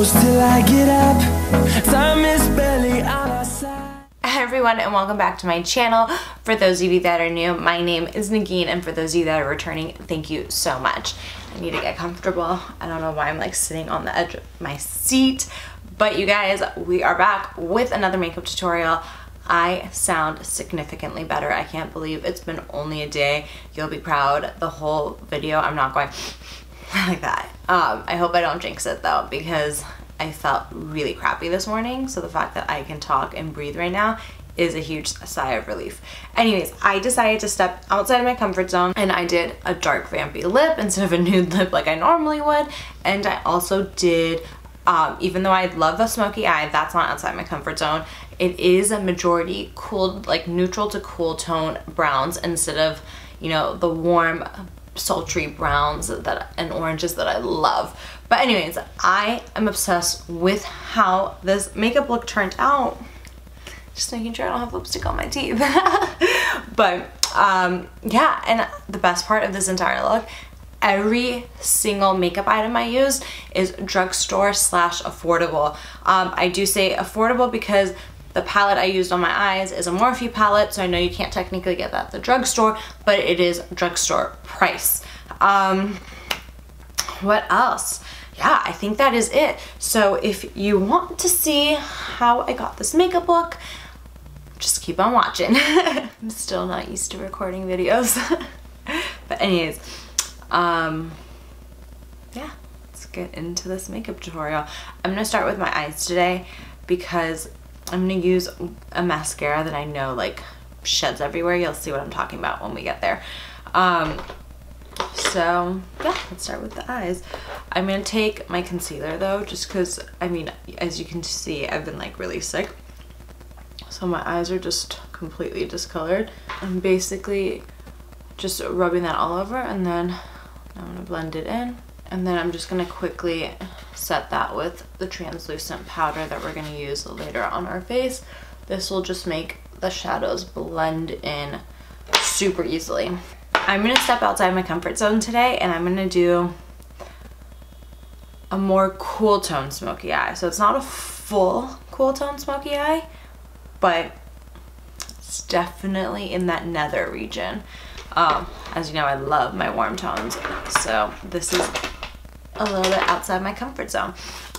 close till I get up. Time is barely on our side. Hi everyone, and welcome back to my channel. For those of you that are new, my name is Neghin, and for those of you that are returning, thank you so much. I need to get comfortable. I don't know why I'm like sitting on the edge of my seat, but you guys, we are back with another makeup tutorial. I sound significantly better. I can't believe it's been only a day. You'll be proud. The whole video, I'm not going like that. I hope I don't jinx it though, because I felt really crappy this morning. So the fact that I can talk and breathe right now is a huge sigh of relief. Anyways, I decided to step outside of my comfort zone and I did a dark vampy lip instead of a nude lip like I normally would. And I also did, even though I love a smoky eye, that's not outside my comfort zone. It is a majority cool, like neutral to cool tone browns instead of, you know, the warm, sultry browns that and oranges that I love. But anyways, I am obsessed with how this makeup look turned out. Just making sure I don't have lipstick on my teeth. But yeah, and the best part of this entire look, every single makeup item I used is drugstore / affordable. I do say affordable because the palette I used on my eyes is a Morphe palette, so I know you can't technically get that at the drugstore, but it is drugstore price. What else? Yeah, I think that is it. So if you want to see how I got this makeup look, just keep on watching. I'm still not used to recording videos. But anyways, yeah, let's get into this makeup tutorial. I'm gonna start with my eyes today because I'm gonna use a mascara that I know like sheds everywhere. You'll see what I'm talking about when we get there. So yeah, let's start with the eyes. I'm gonna take my concealer though, just because, I mean, as you can see, I've been like really sick. So my eyes are just completely discolored. I'm basically just rubbing that all over, and then I'm gonna blend it in. And then I'm just gonna quickly set that with the translucent powder that we're gonna use later on our face. This will just make the shadows blend in super easily. I'm gonna step outside my comfort zone today, and I'm gonna do a more cool tone smoky eye. So it's not a full cool tone smoky eye, but it's definitely in that nether region. As you know, I love my warm tones, so this is a little bit outside my comfort zone.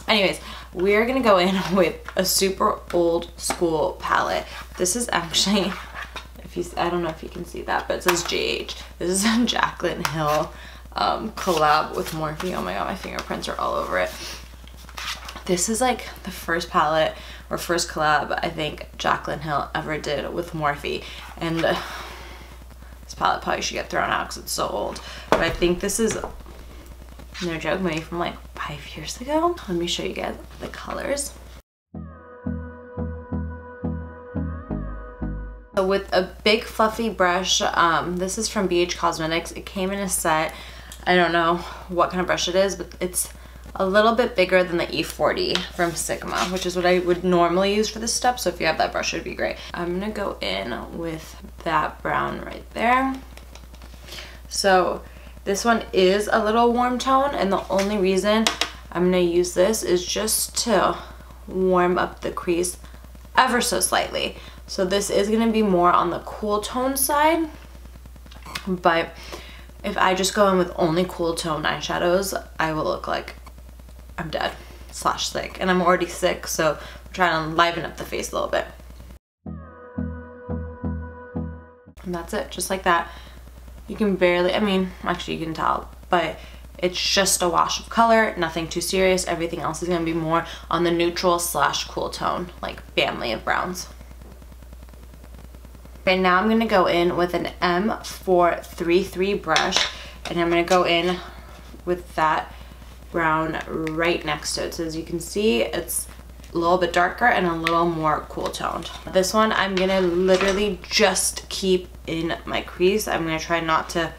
Anyways, we're gonna go in with a super old school palette. This is actually, I don't know if you can see that, but it says JH. This is a Jaclyn Hill collab with Morphe. Oh my god, my fingerprints are all over it. This is like the first palette or first collab I think Jaclyn Hill ever did with Morphe. And this palette probably should get thrown out because it's so old. But I think this is, no joke, maybe from like 5 years ago. Let me show you guys the colors. So with a big fluffy brush, this is from BH Cosmetics. It came in a set. I don't know what kind of brush it is, but it's a little bit bigger than the E40 from Sigma, which is what I would normally use for this step. So if you have that brush, it'd be great. I'm gonna go in with that brown right there. So this one is a little warm tone, and the only reason I'm gonna use this is just to warm up the crease ever so slightly. So this is gonna be more on the cool tone side, but if I just go in with only cool tone eyeshadows, I will look like I'm dead / sick, and I'm already sick, so I'm trying to liven up the face a little bit. And that's it, just like that. You can barely, I mean, actually you can tell, but it's just a wash of color, nothing too serious. Everything else is gonna be more on the neutral / cool tone, like family of browns. Okay, now I'm gonna go in with an M433 brush, and I'm gonna go in with that brown right next to it. So as you can see, it's a little bit darker and a little more cool toned. This one I'm gonna literally just keep in my crease. I'm gonna try not to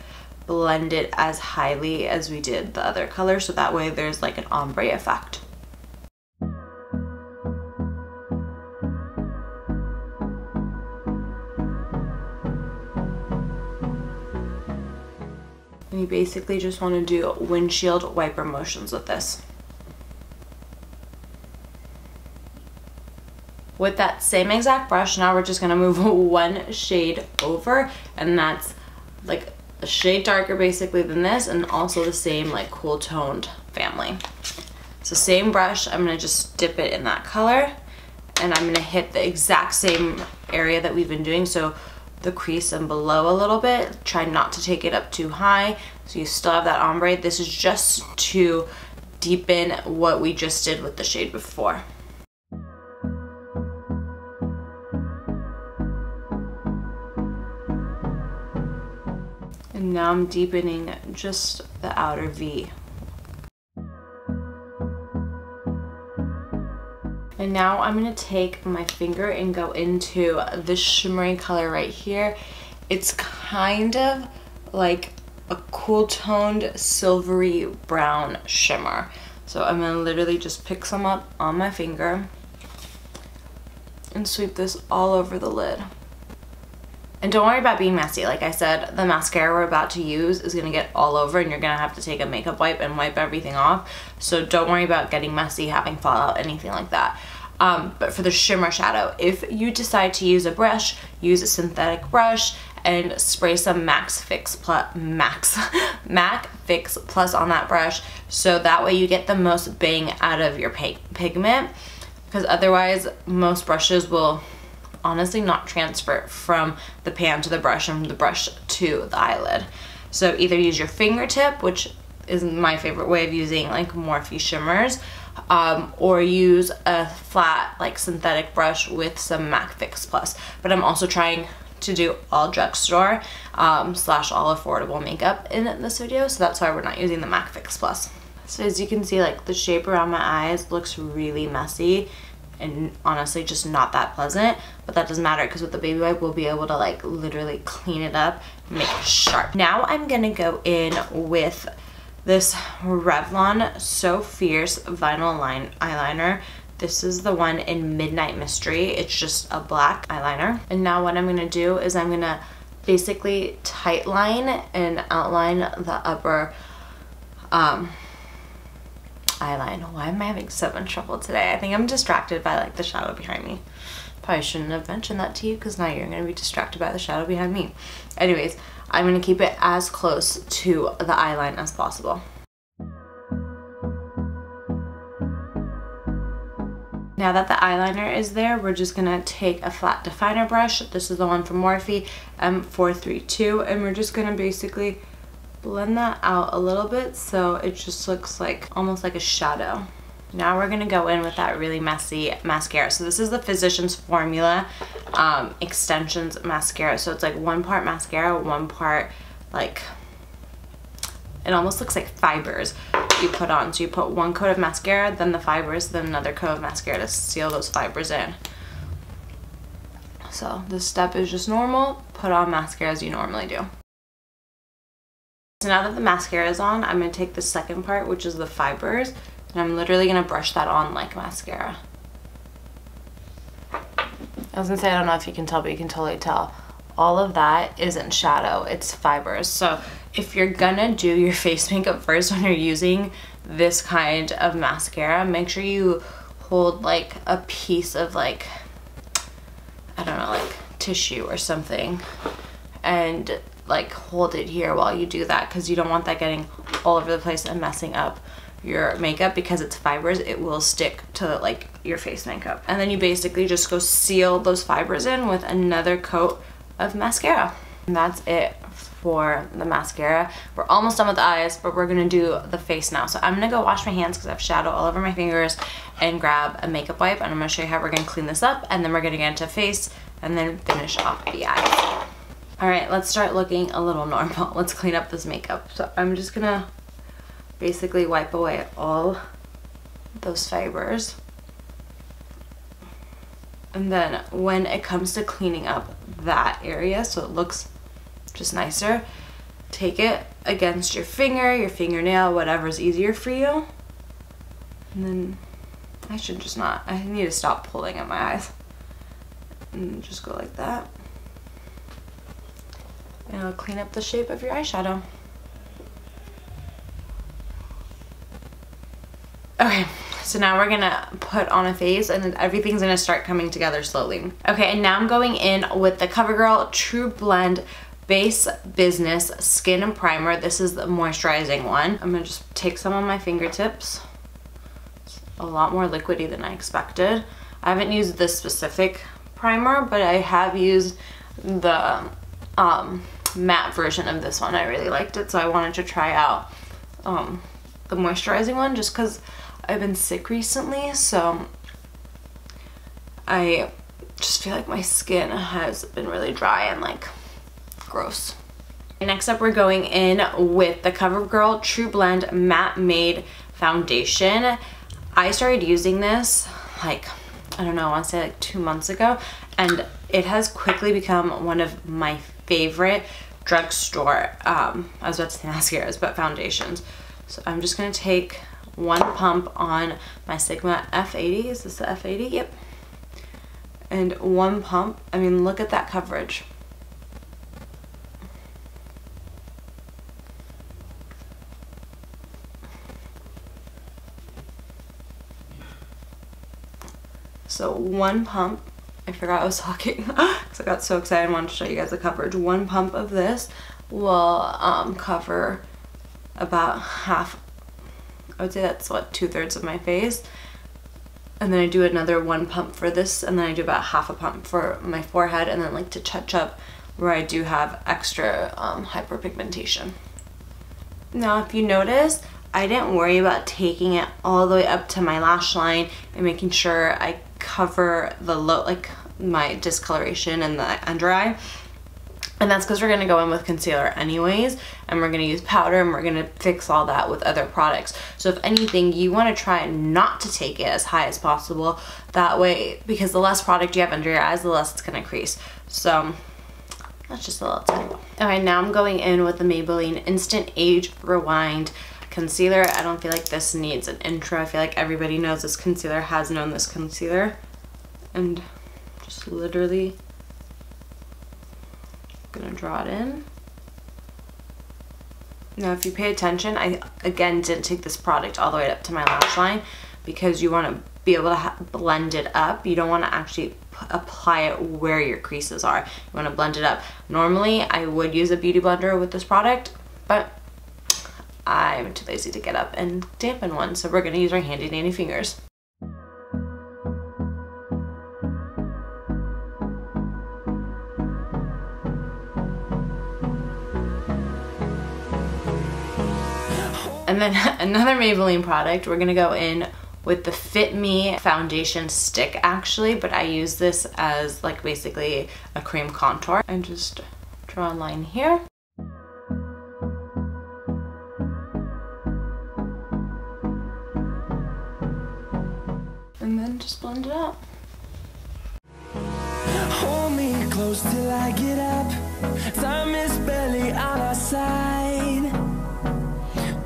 blend it as highly as we did the other color, so that way there's like an ombre effect. And you basically just want to do windshield wiper motions with this. with that same exact brush, now we're just gonna move one shade over, and that's like a shade darker basically than this, and also the same like cool toned family. So same brush, I'm gonna just dip it in that color, and I'm gonna hit the exact same area that we've been doing, so the crease and below a little bit. Try not to take it up too high so you still have that ombre. This is just to deepen what we just did with the shade before. And now I'm deepening just the outer V. And now I'm gonna take my finger and go into this shimmery color right here. It's kind of like a cool toned silvery brown shimmer. So I'm gonna literally just pick some up on my finger and sweep this all over the lid. And don't worry about being messy. Like I said, the mascara we're about to use is gonna get all over, and you're gonna have to take a makeup wipe and wipe everything off. So don't worry about getting messy, having fallout, anything like that. But for the shimmer shadow, if you decide to use a brush, use a synthetic brush and spray some MAC Fix Plus on that brush, so that way you get the most bang out of your pigment, because otherwise most brushes will honestly not transfer from the pan to the brush and from the brush to the eyelid. So either use your fingertip, which is my favorite way of using like Morphe shimmers, or use a flat like synthetic brush with some MAC Fix Plus. But I'm also trying to do all drugstore slash all affordable makeup in this video, so that's why we're not using the MAC Fix Plus. So as you can see, like the shape around my eyes looks really messy and honestly just not that pleasant, but that doesn't matter because with the baby wipe we'll be able to like literally clean it up and make it sharp. Now I'm gonna go in with this Revlon So Fierce vinyl line eyeliner. This is the one in Midnight Mystery. It's just a black eyeliner. And now what I'm gonna do is I'm gonna basically tight line and outline the upper eyeline. Why am I having so much trouble today? I think I'm distracted by like the shadow behind me. Probably shouldn't have mentioned that to you because now you're gonna be distracted by the shadow behind me. Anyways, I'm gonna keep it as close to the eyeline as possible. Now that the eyeliner is there, we're just gonna take a flat definer brush. This is the one from Morphe, M432, and we're just gonna basically blend that out a little bit so it just looks like almost like a shadow. Now we're gonna go in with that really messy mascara. So this is the Physicians Formula Extensions mascara. So it's like 1 part mascara, 1 part like, it almost looks like fibers you put on. So you put 1 coat of mascara, then the fibers, then another coat of mascara to seal those fibers in. So this step is just normal. Put on mascara as you normally do. So now that the mascara is on, I'm gonna take the second part, which is the fibers, and I'm literally gonna brush that on like mascara. I was gonna say, I don't know if you can tell, but you can totally tell. All of that isn't shadow, it's fibers. So if you're gonna do your face makeup first when you're using this kind of mascara, make sure you hold like a piece of like, I don't know, like tissue or something, and like hold it here while you do that, because you don't want that getting all over the place and messing up your makeup. Because it's fibers, it will stick to like your face makeup. And then you basically just go seal those fibers in with another coat of mascara. And that's it for the mascara. We're almost done with the eyes, but we're gonna do the face now. So I'm gonna go wash my hands because I have shadow all over my fingers, and grab a makeup wipe, and I'm gonna show you how we're gonna clean this up, and then we're gonna get into face and then finish off the eyes. All right, let's start looking a little normal. Let's clean up this makeup. So I'm just gonna basically wipe away all those fibers. And then when it comes to cleaning up that area so it looks just nicer, take it against your finger, your fingernail, whatever's easier for you. And then I should just not, I need to stop pulling at my eyes. And just go like that. And it'll clean up the shape of your eyeshadow. Okay, So now we're gonna put on a face and then everything's gonna start coming together slowly. Okay, and now I'm going in with the CoverGirl True Blend Base Business Skin and Primer. This is the moisturizing one. I'm gonna just take some on my fingertips. It's a lot more liquidy than I expected. I haven't used this specific primer, but I have used the matte version of this one. I really liked it, so I wanted to try out the moisturizing one just because I've been sick recently, so I just feel like my skin has been really dry and like gross. Next up, we're going in with the CoverGirl True Blend Matte Made Foundation. I started using this like, I don't know, I want to say like 2 months ago, and it has quickly become one of my favorite drugstore, I was about to say mascaras, but foundations. So I'm just going to take one pump on my Sigma F80. Is this the F80? Yep. And one pump. I mean, look at that coverage. So one pump. I forgot I was talking because I got so excited and wanted to show you guys the coverage. One pump of this will cover about half, I would say that's what, 2/3 of my face. And then I do another one pump for this, and then I do about half a pump for my forehead, and then like to touch up where I do have extra hyperpigmentation. Now if you notice, I didn't worry about taking it all the way up to my lash line and making sure I cover the low, like my discoloration and the under eye. And that's because we're going to go in with concealer anyways, and we're going to use powder, and we're going to fix all that with other products. So if anything, you want to try not to take it as high as possible. That way, because the less product you have under your eyes, the less it's going to crease. So that's just a little tip. Okay, now I'm going in with the Maybelline Instant Age Rewind Concealer. I don't feel like this needs an intro. I feel like everybody knows this concealer, has known this concealer. And just literally gonna draw it in. Now if you pay attention, I again didn't take this product all the way up to my lash line because you want to be able to blend it up. You don't want to actually apply it where your creases are. You want to blend it up. Normally I would use a beauty blender with this product, but I'm too lazy to get up and dampen one, so we're going to use our handy dandy fingers. And then another Maybelline product, we're gonna go in with the Fit Me foundation stick actually, but I use this as like basically a cream contour. And just draw a line here. And then just blend it out. Hold me close till I get up. Time is barely on our side.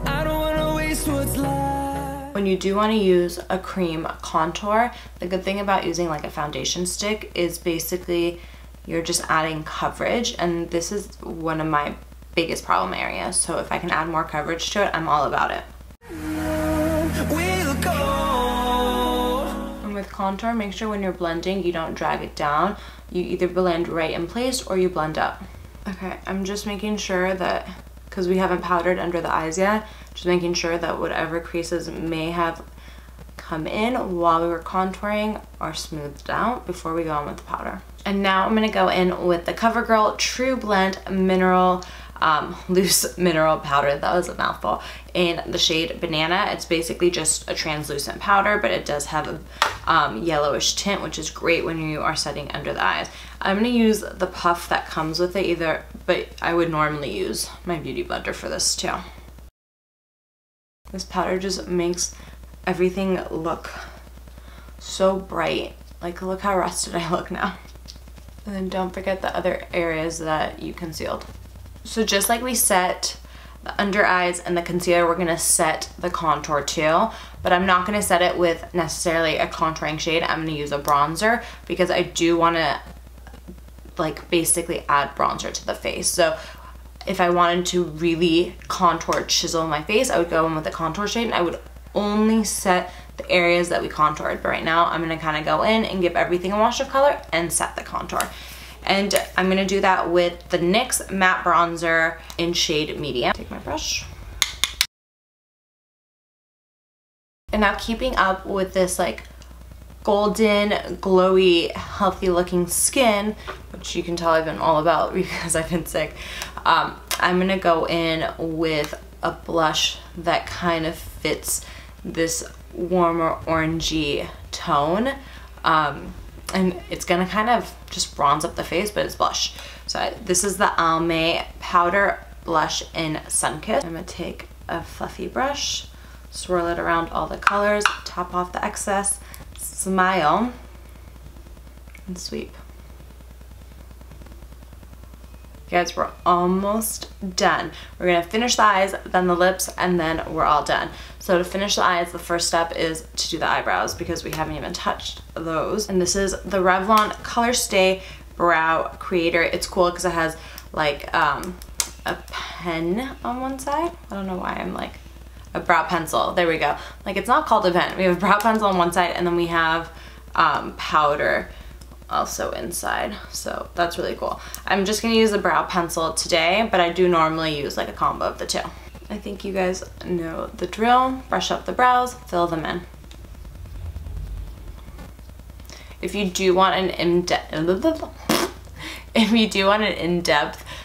I don't wanna waste what's left. When you do want to use a cream contour, the good thing about using like a foundation stick is basically you're just adding coverage, and this is one of my biggest problem areas. So if I can add more coverage to it, I'm all about it. We'll go. And with contour, make sure when you're blending, you don't drag it down. You either blend right in place or you blend up. Okay, I'm just making sure that, because we haven't powdered under the eyes yet, just making sure that whatever creases may have come in while we were contouring are smoothed out before we go on with the powder. And now I'm going to go in with the CoverGirl True Blend Mineral Loose Mineral Powder. That was a mouthful. In the shade Banana. It's basically just a translucent powder, but it does have a yellowish tint, which is great when you are setting under the eyes. I'm going to use the puff that comes with it either, but I would normally use my beauty blender for this too. This powder just makes everything look so bright. Like, look how rested I look now. And then don't forget the other areas that you concealed. So just like we set the under eyes and the concealer, we're gonna set the contour too, but I'm not gonna set it with necessarily a contouring shade. I'm gonna use a bronzer because I do wanna like basically add bronzer to the face. So if I wanted to really contour, chisel my face, I would go in with a contour shade, and I would only set the areas that we contoured. But right now I'm gonna kind of go in and give everything a wash of color and set the contour. And I'm gonna do that with the NYX Matte Bronzer in shade Medium. Take my brush. And now keeping up with this like golden, glowy, healthy looking skin, which you can tell I've been all about because I've been sick, I'm gonna go in with a blush that kind of fits this warmer orangey tone. And it's gonna kind of just bronze up the face, but it's blush. So this is the Almay Powder Blush in Sunkissed. I'm gonna take a fluffy brush, swirl it around all the colors, top off the excess, smile, and sweep. Guys, we're almost done. We're gonna finish the eyes, then the lips, and then we're all done. So to finish the eyes, the first step is to do the eyebrows because we haven't even touched those. And this is the Revlon Color Stay Brow Creator. It's cool because it has like a pen on one side. I don't know why I'm like, a brow pencil. There we go. Like, it's not called a pen. We have a brow pencil on one side, and then we have powder also inside. So that's really cool. I'm just gonna use the brow pencil today, but I do normally use like a combo of the two. I think you guys know the drill. Brush up the brows, fill them in. If you do want an in-depth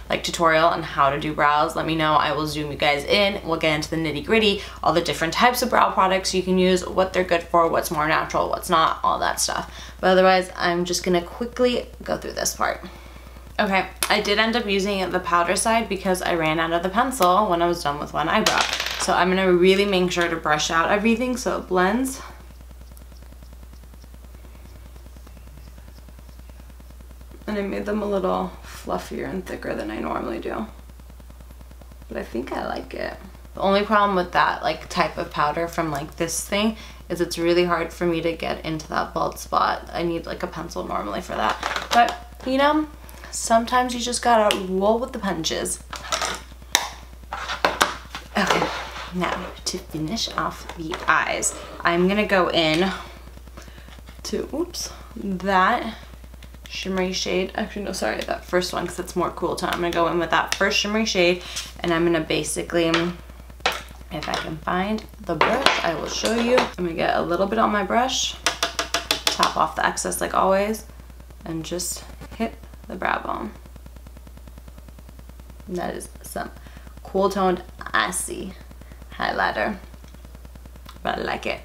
like tutorial on how to do brows, let me know. I will zoom you guys in. We'll get into the nitty-gritty, all the different types of brow products you can use, what they're good for, what's more natural, what's not, all that stuff. But otherwise, I'm just gonna quickly go through this part. Okay, I did end up using the powder side because I ran out of the pencil when I was done with one eyebrow. So I'm gonna really make sure to brush out everything so it blends. And I made them a little fluffier and thicker than I normally do. But I think I like it. The only problem with that like type of powder from like this thing is it's really hard for me to get into that bald spot. I need like a pencil normally for that. But you know, sometimes you just gotta roll with the punches. Okay, now to finish off the eyes, I'm gonna go in to, that shimmery shade. Actually, no, sorry, that first one because it's more cool tone. I'm gonna go in with that first shimmery shade, and I'm gonna basically, if I can find the brush, I will show you. I'm gonna get a little bit on my brush, top off the excess like always, and just hit the brow bone. And that is some cool toned icy highlighter, but I like it.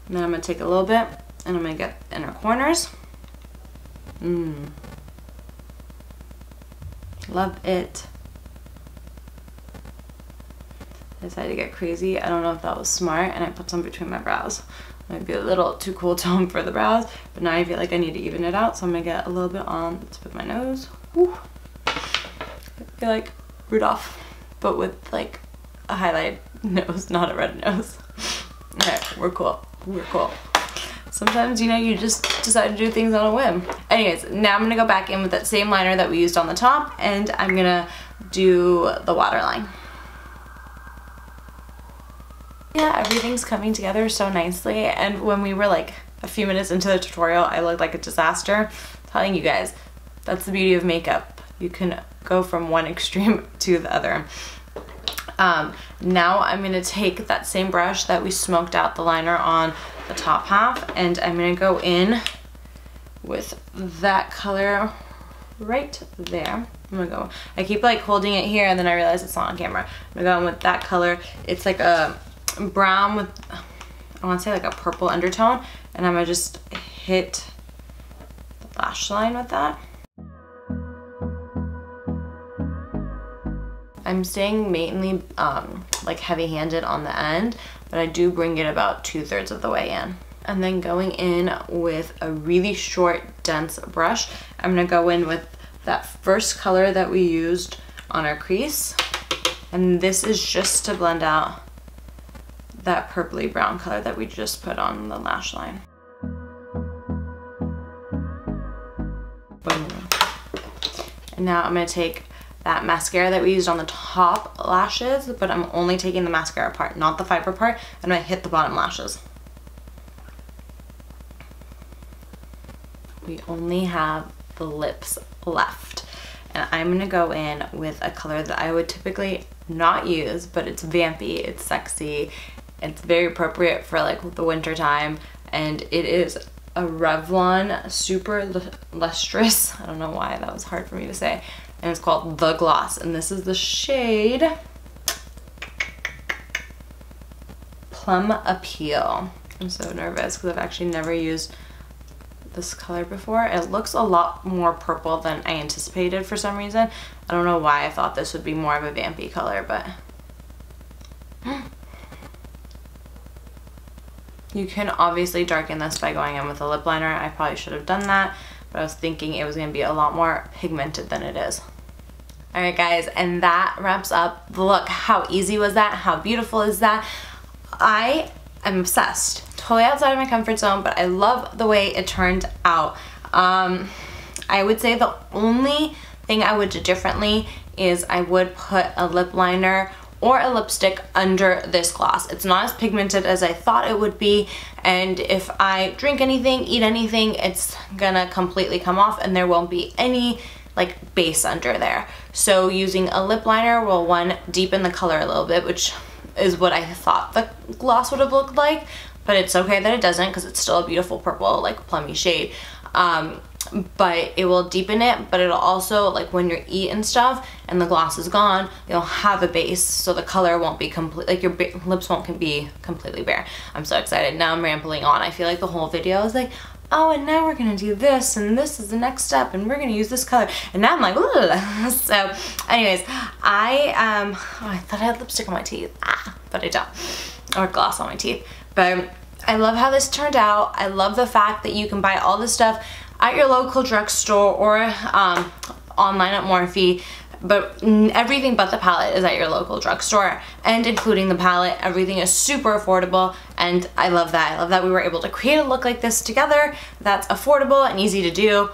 And then I'm gonna take a little bit and I'm gonna get the inner corners. Love it. I decided to get crazy. I don't know if that was smart, and I put some between my brows. Might be a little too cool tone for the brows, but now I feel like I need to even it out, so I'm gonna get a little bit on the tip of my nose. Whew. I feel like Rudolph, but with like a highlighted nose, not a red nose. Alright, we're cool. We're cool. Sometimes, you know, you just decide to do things on a whim. Anyways, now I'm gonna go back in with that same liner that we used on the top, and I'm gonna do the waterline. Yeah, everything's coming together so nicely, and when we were like a few minutes into the tutorial, I looked like a disaster. I'm telling you guys, that's the beauty of makeup. You can go from one extreme to the other. Now I'm gonna take that same brush that we smoked out the liner on the top half, and I'm gonna go in with that color right there. I'm gonna go, I keep like holding it here and then I realize it's not on camera. I'm gonna go in with that color. It's like a brown with, I wanna say like a purple undertone, and I'm gonna just hit the lash line with that. I'm staying mainly like heavy-handed on the end, but I do bring it about 2/3 of the way in. And then going in with a really short, dense brush, I'm gonna go in with that first color that we used on our crease. And this is just to blend out that purpley brown color that we just put on the lash line. Boom. And now I'm gonna take that mascara that we used on the top lashes, but I'm only taking the mascara part, not the fiber part, and I hit the bottom lashes. we only have the lips left. And I'm gonna go in with a color that I would typically not use, but it's vampy, it's sexy, it's very appropriate for like the winter time, and it is a Revlon super lustrous, I don't know why that was hard for me to say, and it's called The Gloss, and this is the shade Plum Appeal. I'm so nervous because I've actually never used this color before. It looks a lot more purple than I anticipated for some reason. I don't know why I thought this would be more of a vampy color, but you can obviously darken this by going in with a lip liner. I probably should have done that, but I was thinking it was going to be a lot more pigmented than it is. Alright guys, and that wraps up the look. How easy was that? How beautiful is that? I am obsessed. Totally outside of my comfort zone, but I love the way it turned out. I would say the only thing I would do differently is I would put a lip liner or a lipstick under this gloss. It's not as pigmented as I thought it would be, and if I drink anything, eat anything, it's gonna completely come off and there won't be any like base under there. So using a lip liner will, one, deepen the color a little bit, which is what I thought the gloss would have looked like, but it's okay that it doesn't because it's still a beautiful purple, like plummy shade. But it will deepen it, but it'll also, like when you're eating stuff and the gloss is gone, you'll have a base, so the color won't be complete, like your lips won't be completely bare. I'm so excited. Now I'm rambling on. I feel like the whole video is like, oh, and now we're gonna do this, and this is the next step, and we're gonna use this color, and now I'm like, ooh. So anyways, oh, I thought I had lipstick on my teeth, but I don't, or gloss on my teeth. But I love how this turned out. I love the fact that you can buy all this stuff at your local drugstore or online at Morphe, but everything but the palette is at your local drugstore, and including the palette, everything is super affordable, and I love that. I love that we were able to create a look like this together that's affordable and easy to do.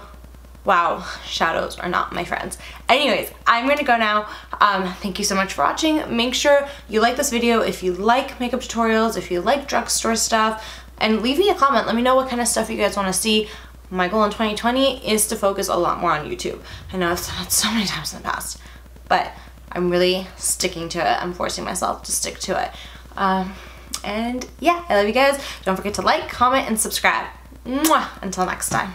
Wow, shadows are not my friends. Anyways, I'm gonna go now. Thank you so much for watching. Make sure you like this video if you like makeup tutorials, if you like drugstore stuff, and leave me a comment. Let me know what kind of stuff you guys wanna see. My goal in 2020 is to focus a lot more on YouTube. I know I've said it so many times in the past, but I'm really sticking to it. I'm forcing myself to stick to it. And yeah, I love you guys. Don't forget to like, comment, and subscribe. Mwah! Until next time.